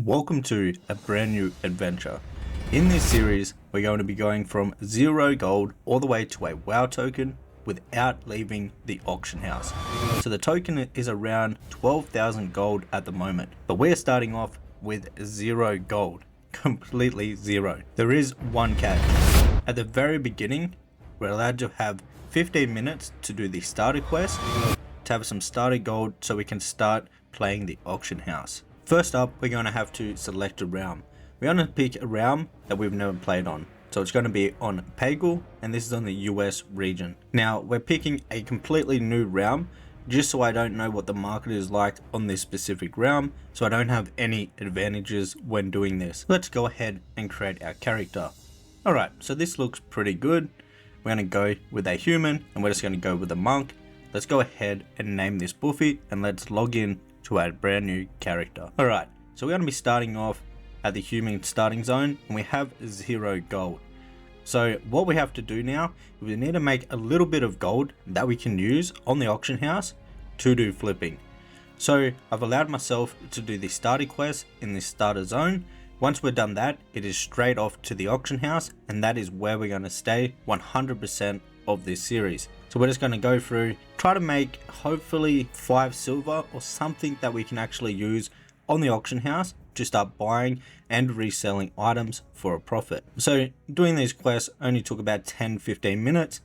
Welcome to a brand new adventure. In this series, we're going to be going from 0 gold all the way to a WoW token without leaving the auction house. So the token is around 12,000 gold at the moment, but we're starting off with 0 gold, completely zero. There is one catch. At the very beginning, we're allowed to have 15 minutes to do the starter quest, to have some starter gold so we can start playing the auction house. First up, we're going to have to select a realm. We're going to pick a realm that we've never played on. So it's going to be on Pagel, and this is on the US region. Now, we're picking a completely new realm, just so I don't know what the market is like on this specific realm, so I don't have any advantages when doing this. Let's go ahead and create our character. Alright, so this looks pretty good. We're going to go with a human, and we're just going to go with a monk. Let's go ahead and name this Buffy, and let's log in to our brand new character. Alright, so we're going to be starting off at the human starting zone, and we have 0 gold. So what we have to do now, we need to make a little bit of gold that we can use on the auction house to do flipping. So I've allowed myself to do the starter quest in this starter zone. Once we're done that, it is straight off to the auction house, and that is where we're going to stay 100% of this series. So we're just going to go through, try to make hopefully 5 silver or something that we can actually use on the auction house to start buying and reselling items for a profit. So doing these quests only took about 10-15 minutes,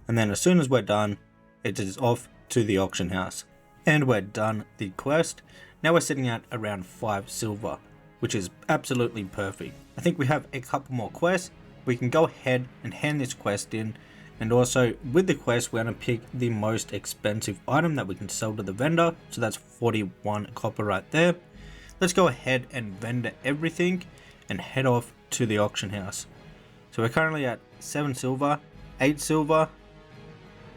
and then as soon as we're done, it is off to the auction house. And we're done the quest. Now we're sitting at around 5 silver, which is absolutely perfect. I think we have a couple more quests. We can go ahead and hand this quest in, and also with the quest we're going to pick the most expensive item that we can sell to the vendor, so that's 41 copper right there. Let's go ahead and vendor everything and head off to the auction house. So we're currently at 7 silver, 8 silver,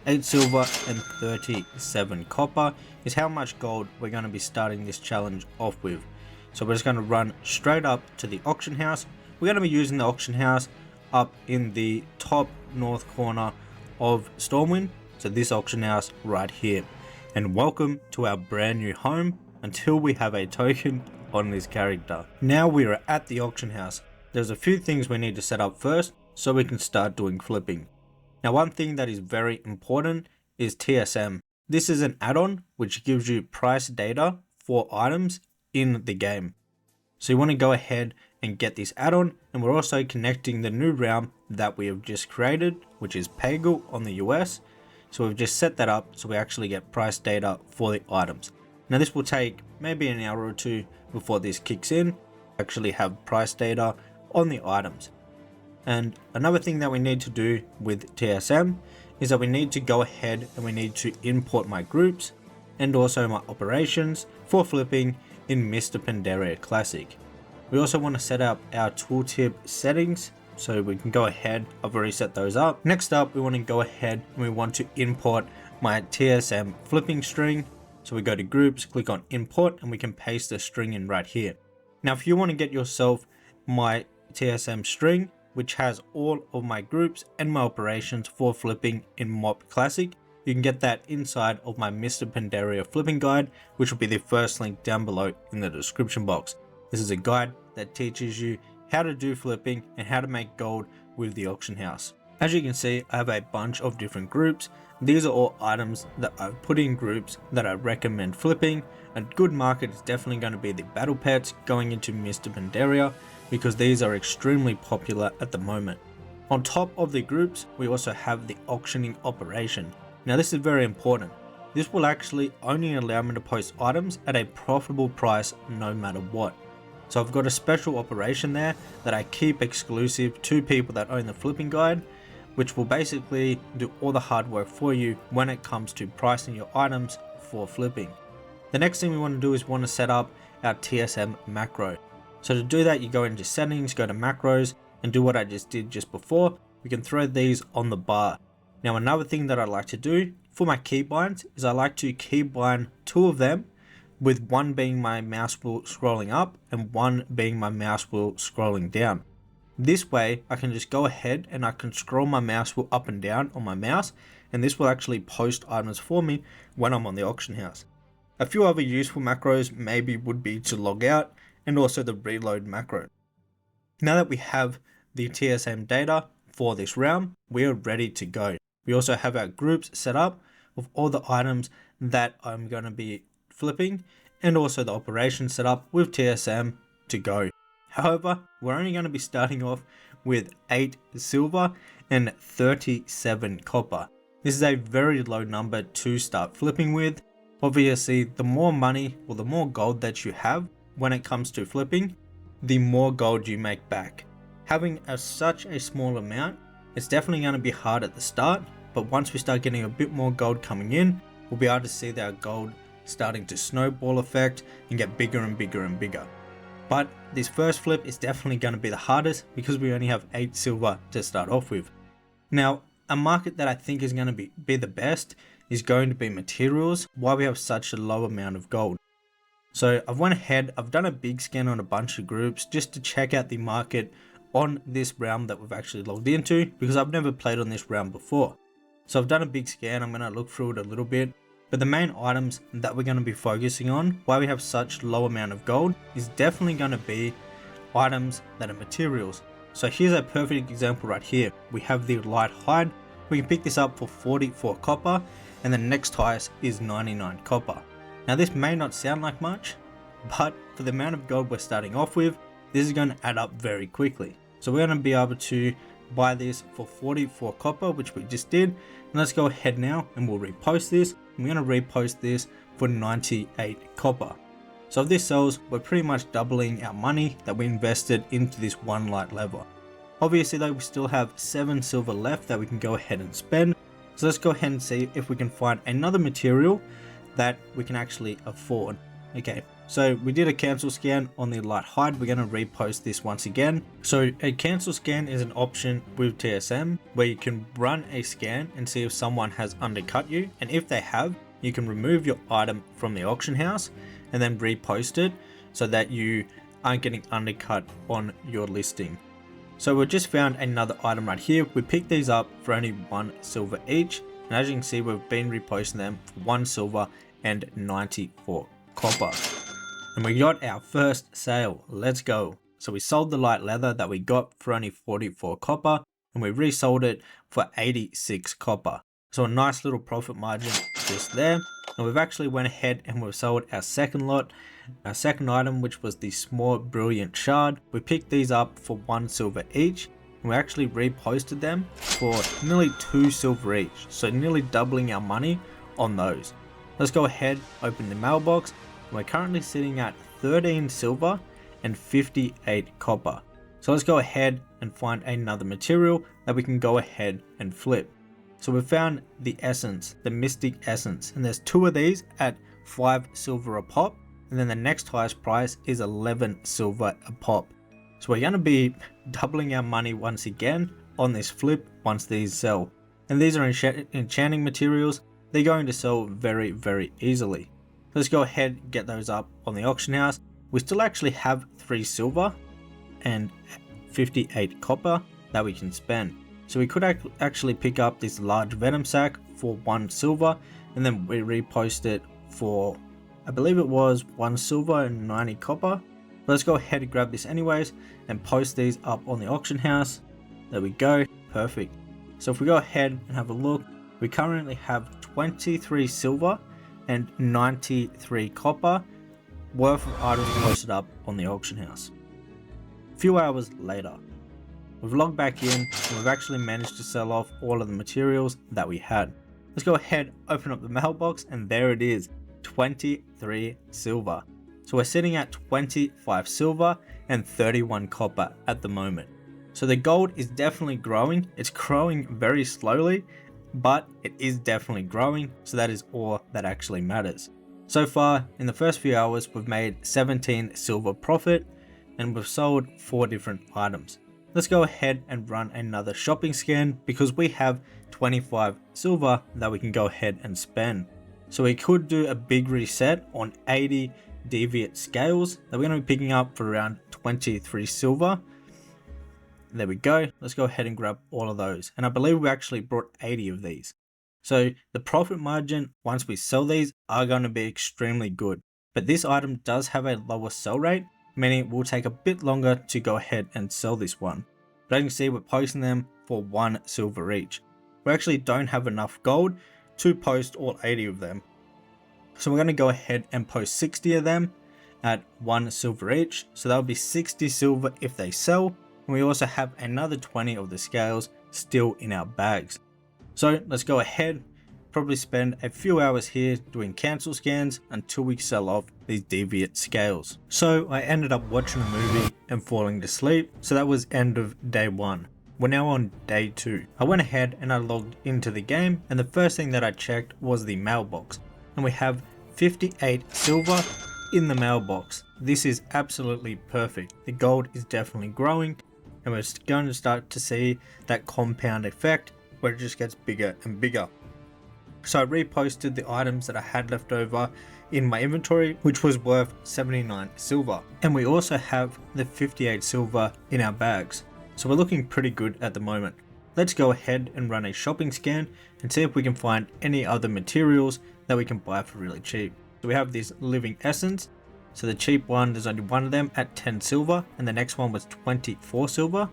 8 silver and 37 copper is how much gold we're going to be starting this challenge off with. So we're just going to run straight up to the auction house. We're going to be using the auction house up in the top north corner of Stormwind, so this auction house right here. And welcome to our brand new home until we have a token on this character. Now we are at the auction house. There's a few things we need to set up first so we can start doing flipping. Now one thing that is very important is TSM. This is an add-on which gives you price data for items in the game. So you want to go ahead and get this add-on, and we're also connecting the new realm that we have just created, which is Pagel on the US. So we've just set that up so we actually get price data for the items. Now this will take maybe an hour or two before this kicks in, actually have price data on the items. And another thing that we need to do with TSM is that we need to go ahead and we need to import my groups and also my operations for flipping in Mr. Pandaria Classic. We also want to set up our tooltip settings so we can go ahead. I've already set those up. Next up, we want to go ahead and we want to import my TSM flipping string. So we go to groups, click on import, and we can paste the string in right here. Now, if you want to get yourself my TSM string, which has all of my groups and my operations for flipping in MOP Classic, you can get that inside of my Mr. Pandaria flipping guide, which will be the first link down below in the description box. This is a guide that teaches you how to do flipping and how to make gold with the auction house. As you can see, I have a bunch of different groups. These are all items that I've put in groups that I recommend flipping. A good market is definitely going to be the battle pets going into Mr. Pandaria, because these are extremely popular at the moment. On top of the groups, we also have the auctioning operation. Now this is very important. This will actually only allow me to post items at a profitable price no matter what. So I've got a special operation there that I keep exclusive to people that own the flipping guide, which will basically do all the hard work for you when it comes to pricing your items for flipping. The next thing we want to do is want to set up our TSM macro. So to do that, you go into settings, go to macros, and do what I just did just before. We can throw these on the bar. Now another thing that I like to do for my keybinds is I like to keybind 2 of them, with one being my mouse wheel scrolling up and one being my mouse wheel scrolling down. This way I can just go ahead and I can scroll my mouse wheel up and down on my mouse, and this will actually post items for me when I'm on the auction house. A few other useful macros maybe would be to log out and also the reload macro. Now that we have the TSM data for this realm, we are ready to go. We also have our groups set up with all the items that I'm going to be flipping, and also the operation set up with TSM to go. However, we're only going to be starting off with 8 silver and 37 copper. This is a very low number to start flipping with. Obviously, the more money or the more gold that you have when it comes to flipping, the more gold you make back. Having such a small amount, it's definitely going to be hard at the start, but once we start getting a bit more gold coming in, we'll be able to see that our gold starting to snowball effect and get bigger and bigger and bigger. But this first flip is definitely going to be the hardest because we only have 8 silver to start off with. Now, a market that I think is going to be the best is going to be materials, while we have such a low amount of gold. So I've went ahead, I've done a big scan on a bunch of groups just to check out the market on this realm that we've actually logged into, because I've never played on this realm before. So I've done a big scan, I'm going to look through it a little bit, but the main items that we're going to be focusing on, why we have such low amount of gold, is definitely going to be items that are materials. So here's a perfect example right here. We have the light hide. We can pick this up for 44 copper, and the next highest is 99 copper. Now this may not sound like much, but for the amount of gold we're starting off with, this is going to add up very quickly. So we're going to be able to buy this for 44 copper, which we just did. And let's go ahead now and we'll repost this. We're going to repost this for 98 copper. So if this sells, we're pretty much doubling our money that we invested into this one light lever. Obviously though, we still have 7 silver left that we can go ahead and spend. So let's go ahead and see if we can find another material that we can actually afford. Okay, so we did a cancel scan on the light hide. We're going to repost this once again. So a cancel scan is an option with TSM where you can run a scan and see if someone has undercut you, and if they have, you can remove your item from the auction house and then repost it so that you aren't getting undercut on your listing. So we just found another item right here. We picked these up for only 1 silver each, and as you can see, we've been reposting them for 1 silver and 94 copper. And we got our first sale. Let's go. So we sold the light leather that we got for only 44 copper, and we resold it for 86 copper. So a nice little profit margin just there. And we've actually went ahead and we've sold our second lot, our second item, which was the small brilliant shard. We picked these up for 1 silver each, and we actually reposted them for nearly 2 silver each, so nearly doubling our money on those. Let's go ahead, open the mailbox, and we're currently sitting at 13 silver and 58 copper. So let's go ahead and find another material that we can go ahead and flip. So we found the essence, the mystic essence, and there's 2 of these at 5 silver a pop, and then the next highest price is 11 silver a pop. So we're going to be doubling our money once again on this flip once these sell. And these are enchanting materials. They're going to sell very, very easily. Let's go ahead and get those up on the auction house. We still actually have 3 silver and 58 copper that we can spend. So we could actually pick up this large venom sack for 1 silver, and then we repost it for, I believe it was 1 silver and 90 copper. Let's go ahead and grab this anyways and post these up on the auction house. There we go, perfect. So if we go ahead and have a look, we currently have 23 silver and 93 copper worth of items posted up on the auction house. A few hours later, we've logged back in and we've actually managed to sell off all of the materials that we had. Let's go ahead, open up the mailbox, and there it is, 23 silver. So we're sitting at 25 silver and 31 copper at the moment. So the gold is definitely growing. It's growing very slowly, but it is definitely growing. So that is all that actually matters. So far, in the first few hours, we've made 17 silver profit and we've sold 4 different items. Let's go ahead and run another shopping scan because we have 25 silver that we can go ahead and spend. So we could do a big reset on 80 Deviate scales that we're going to be picking up for around 23 silver. There we go. Let's go ahead and grab all of those. And I believe we actually brought 80 of these. So the profit margin once we sell these are going to be extremely good. But this item does have a lower sell rate. meaning it will take a bit longer to go ahead and sell this one. But as you can see, we're posting them for 1 silver each. We actually don't have enough gold to post all 80 of them. So we're going to go ahead and post 60 of them at 1 silver each. So that would be 60 silver if they sell. And we also have another 20 of the scales still in our bags. So let's go ahead, probably spend a few hours here doing cancel scans until we sell off these Deviate scales. So I ended up watching a movie and falling to sleep. So that was end of day 1. We're now on day 2. I went ahead and I logged into the game, and the first thing that I checked was the mailbox. And we have 58 silver in the mailbox. This is absolutely perfect. The gold is definitely growing, and we're going to start to see that compound effect where it just gets bigger and bigger. So I reposted the items that I had left over in my inventory, which was worth 79 silver. And we also have the 58 silver in our bags. So we're looking pretty good at the moment. Let's go ahead and run a shopping scan and see if we can find any other materials that we can buy for really cheap. So we have this living essence. So the cheap one, there's only one of them at 10 silver, and the next one was 24 silver.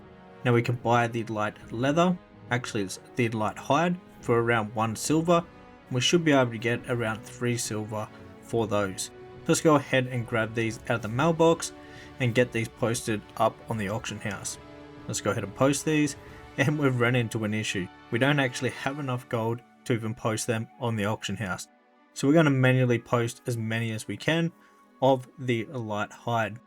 Now we can buy the light leather, actually it's the light hide, for around 1 silver. We should be able to get around 3 silver for those. Let's go ahead and grab these out of the mailbox and get these posted up on the auction house. Let's go ahead and post these, and we've run into an issue. We don't actually have enough gold to even post them on the auction house. So we're going to manually post as many as we can of the light hide.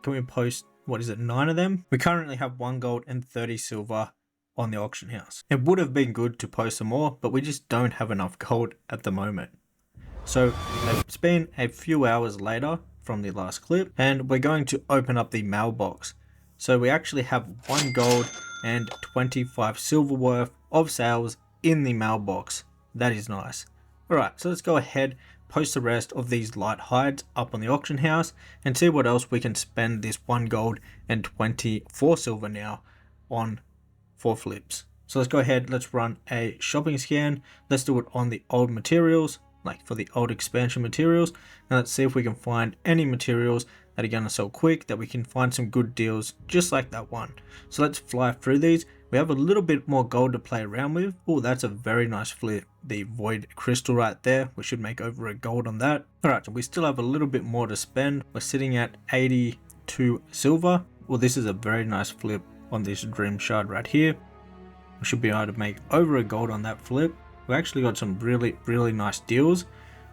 Can we post, 9 of them? We currently have 1 gold and 30 silver on the auction house. It would have been good to post some more, but we just don't have enough gold at the moment. So it's been a few hours later from the last clip, and we're going to open up the mailbox. So we actually have 1 gold and 25 silver worth of sales in the mailbox. That is nice. Alright, so let's go ahead, post the rest of these light hides up on the auction house and see what else we can spend this 1 gold and 24 silver now on for flips. So let's go ahead, let's run a shopping scan. Let's do it on the old materials, like for the old expansion materials, and let's see if we can find any materials that are going to sell quick, that we can find some good deals just like that one. So let's fly through these. We have a little bit more gold to play around with. Oh, that's a very nice flip. The void crystal right there. We should make over a gold on that. Alright, so we still have a little bit more to spend. We're sitting at 82 silver. Well, this is a very nice flip on this dream shard right here. We should be able to make over a gold on that flip. We actually got some really nice deals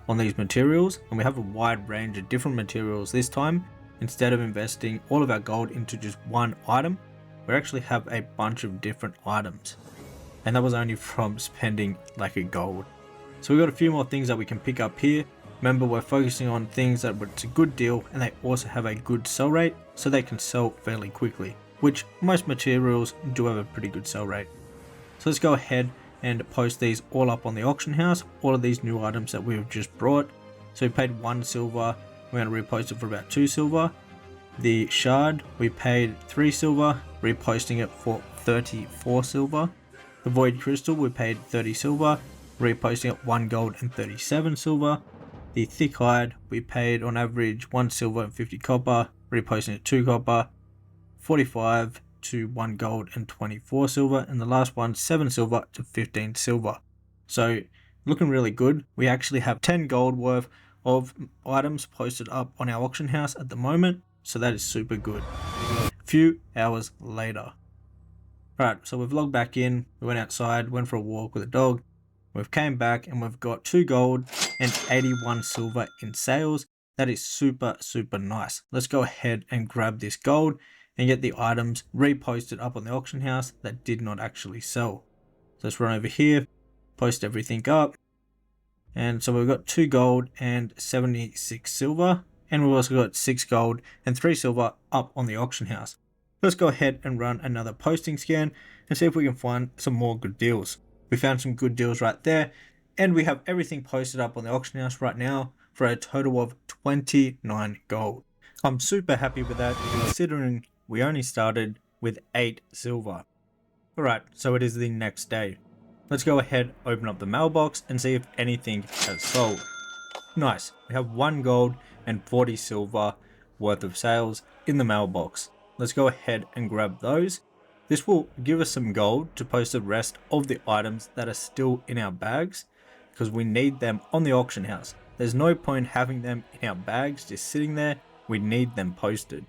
on these materials, and we have a wide range of different materials this time. Instead of investing all of our gold into just one item, we actually have a bunch of different items, and that was only from spending like a gold. So we got a few more things that we can pick up here. Remember, we're focusing on things that it's a good deal and they also have a good sell rate, so they can sell fairly quickly, which most materials do have a pretty good sell rate. So let's go ahead and post these all up on the auction house, all of these new items that we've just brought. So we paid 1 silver, we're going to repost it for about 2 silver. The shard, we paid 3 silver, reposting it for 34 silver. The void crystal, we paid 30 silver, reposting it 1 gold and 37 silver. The thick hide, we paid on average 1 silver and 50 copper, reposting it 2 copper, 45 to 1 gold and 24 silver, and the last one 7 silver to 15 silver. So looking really good. We actually have 10 gold worth of items posted up on our auction house at the moment, so that is super good. A few hours later. Alright, so we've logged back in, we went outside, went for a walk with a dog, we've came back and we've got 2 gold and 81 silver in sales. That is super nice. Let's go ahead and grab this gold and get the items reposted up on the auction house that did not actually sell. So let's run over here, post everything up. And so we've got 2 gold and 76 silver, and we've also got 6 gold and 3 silver up on the auction house. Let's go ahead and run another posting scan and see if we can find some more good deals. We found some good deals right there, and we have everything posted up on the auction house right now for a total of 29 gold. I'm super happy with that, considering we only started with 8 silver. Alright, so it is the next day. Let's go ahead, open up the mailbox and see if anything has sold. Nice, we have 1 gold and 40 silver worth of sales in the mailbox. Let's go ahead and grab those. This will give us some gold to post the rest of the items that are still in our bags, because we need them on the auction house. There's no point having them in our bags just sitting there. We need them posted.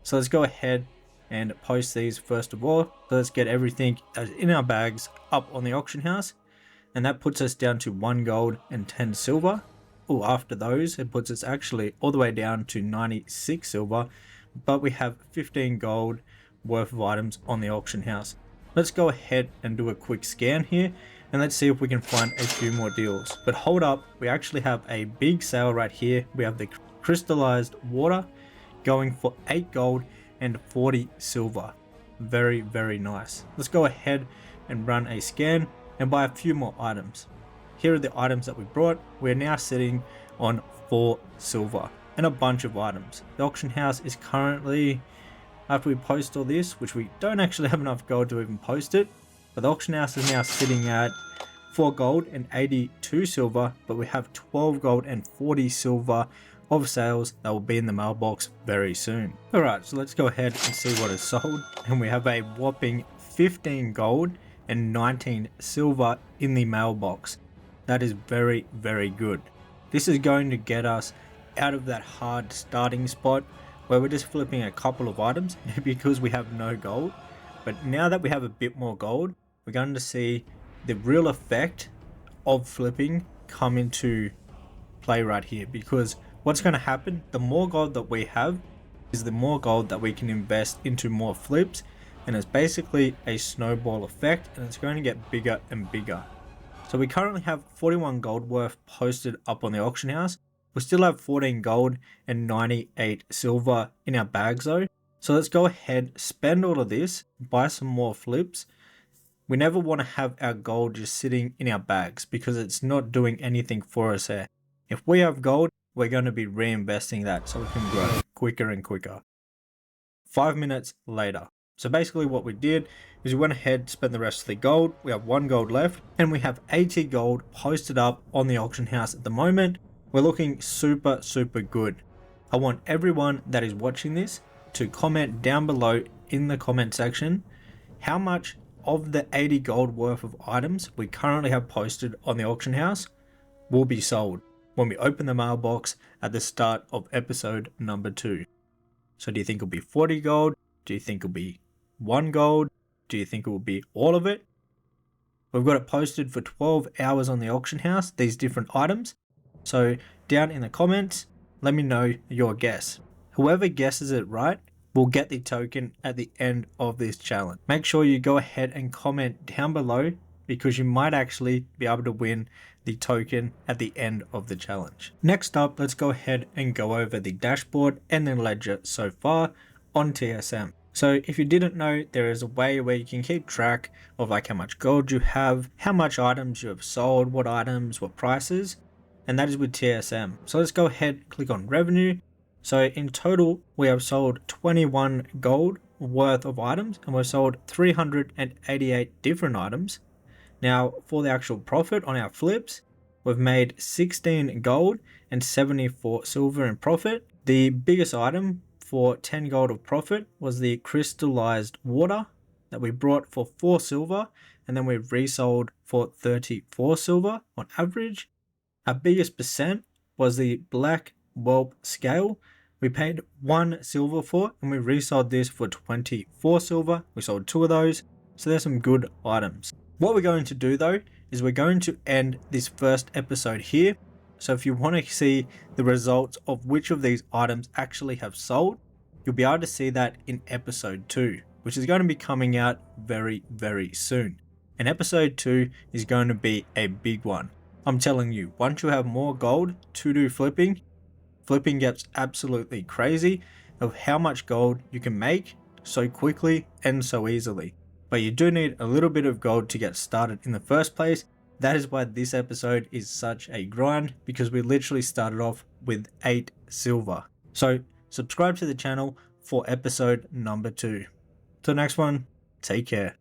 So let's go ahead and post these first of all. So let's get everything that's in our bags up on the auction house, and that puts us down to 1 gold and 10 silver. Oh, after those it puts us actually all the way down to 96 silver, but we have 15 gold worth of items on the auction house. Let's go ahead and do a quick scan here, and let's see if we can find a few more deals. But hold up, we actually have a big sale right here. We have the crystallized water going for 8 gold and 40 silver. Very, very nice. Let's go ahead and run a scan and buy a few more items. Here are the items that we brought. We're now sitting on 4 silver and a bunch of items. The auction house is currently, after we post all this, which we don't actually have enough gold to even post it, but the auction house is now sitting at 4 gold and 82 silver, but we have 12 gold and 40 silver of sales that will be in the mailbox very soon. Alright, so let's go ahead and see what is sold, and we have a whopping 15 gold and 19 silver in the mailbox. That is very, very good. This is going to get us out of that hard starting spot where we're just flipping a couple of items because we have no gold. But now that we have a bit more gold, we're going to see the real effect of flipping come into play right here, because what's going to happen, the more gold that we have is the more gold that we can invest into more flips, and it's basically a snowball effect, and it's going to get bigger and bigger. So we currently have 41 gold worth posted up on the auction house. We still have 14 gold and 98 silver in our bags though. So let's go ahead, spend all of this, buy some more flips. We never want to have our gold just sitting in our bags because it's not doing anything for us there. If we have gold, we're going to be reinvesting that so we can grow quicker and quicker. 5 minutes later. So basically what we did is we went ahead, spent the rest of the gold. We have 1 gold left, and we have 80 gold posted up on the auction house at the moment. We're looking super, super good. I want everyone that is watching this to comment down below in the comment section how much of the 80 gold worth of items we currently have posted on the auction house will be sold when we open the mailbox at the start of episode number 2. So do you think it'll be 40 gold? Do you think it'll be 1 gold? Do you think it will be all of it? We've got it posted for 12 hours on the auction house, these different items. So down in the comments, let me know your guess. Whoever guesses it right will get the token at the end of this challenge. Make sure you go ahead and comment down below, because you might actually be able to win the token at the end of the challenge. Next up, let's go ahead and go over the dashboard and the ledger so far on TSM. So if you didn't know, there is a way where you can keep track of like how much gold you have, how much items you have sold, what items, what prices, and that is with TSM. So let's go ahead, click on revenue. So in total, we have sold 21 gold worth of items, and we've sold 388 different items. Now for the actual profit on our flips, we've made 16 gold and 74 silver in profit. The biggest item for 10 gold of profit was the crystallized water that we brought for 4 silver, and then we resold for 34 silver on average. Our biggest percent was the black whelp scale. We paid 1 silver for, and we resold this for 24 silver. We sold 2 of those, so there's some good items. What we're going to do though is we're going to end this first episode here. So if you want to see the results of which of these items actually have sold, you'll be able to see that in episode 2, which is going to be coming out very, very soon. And episode 2 is going to be a big one. I'm telling you, once you have more gold to do flipping gets absolutely crazy of how much gold you can make so quickly and so easily. But you do need a little bit of gold to get started in the first place. That is why this episode is such a grind, because we literally started off with 8 silver. So subscribe to the channel for episode number 2. Till next one, take care.